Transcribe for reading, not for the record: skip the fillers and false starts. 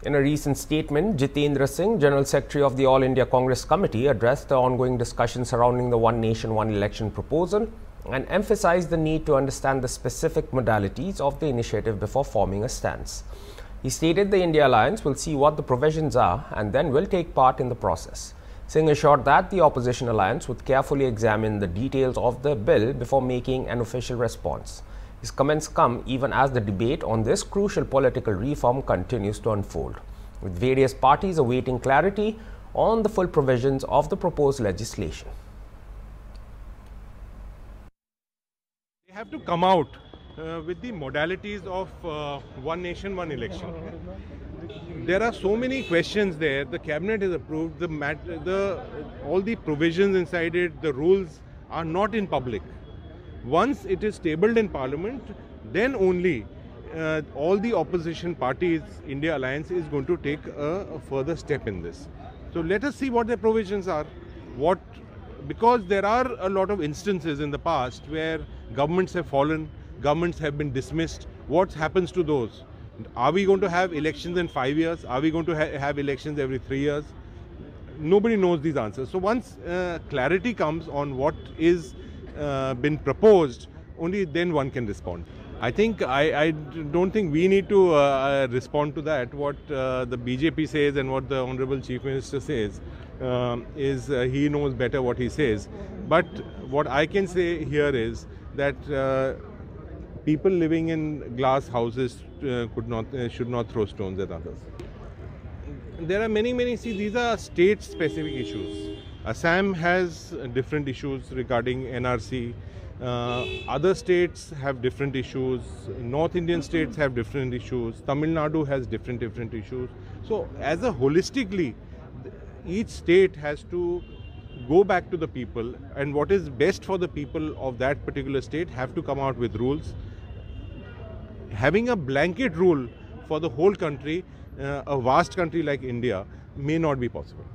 In a recent statement, Jitendra Singh, General Secretary of the All India Congress Committee, addressed the ongoing discussion surrounding the One Nation, One Election proposal and emphasized the need to understand the specific modalities of the initiative before forming a stance. He stated the India Alliance will see what the provisions are and then will take part in the process. Singh assured that the opposition alliance would carefully examine the details of the bill before making an official response. His comments come even as the debate on this crucial political reform continues to unfold, with various parties awaiting clarity on the full provisions of the proposed legislation. They have to come out with the modalities of One Nation, One Election. There are so many questions there. The cabinet has approved all the provisions inside it. The rules are not in public. Once it is tabled in Parliament, then only all the opposition parties, India Alliance, is going to take a further step in this. So let us see what their provisions are. Because there are a lot of instances in the past where governments have fallen, governments have been dismissed. What happens to those? Are we going to have elections in 5 years? Are we going to have elections every 3 years? Nobody knows these answers. So once clarity comes on what is been proposed, only then one can respond. I don't think we need to respond to that. What the BJP says and what the Honorable Chief Minister says is he knows better what he says. But what I can say here is that people living in glass houses should not throw stones at others. There are many, see, these are state-specific issues. Assam has different issues regarding NRC. Other states have different issues. North Indian states have different issues. Tamil Nadu has different issues. So, as a holistically, each state has to go back to the people, and what is best for the people of that particular state have to come out with rules. Having a blanket rule for the whole country, a vast country like India, may not be possible.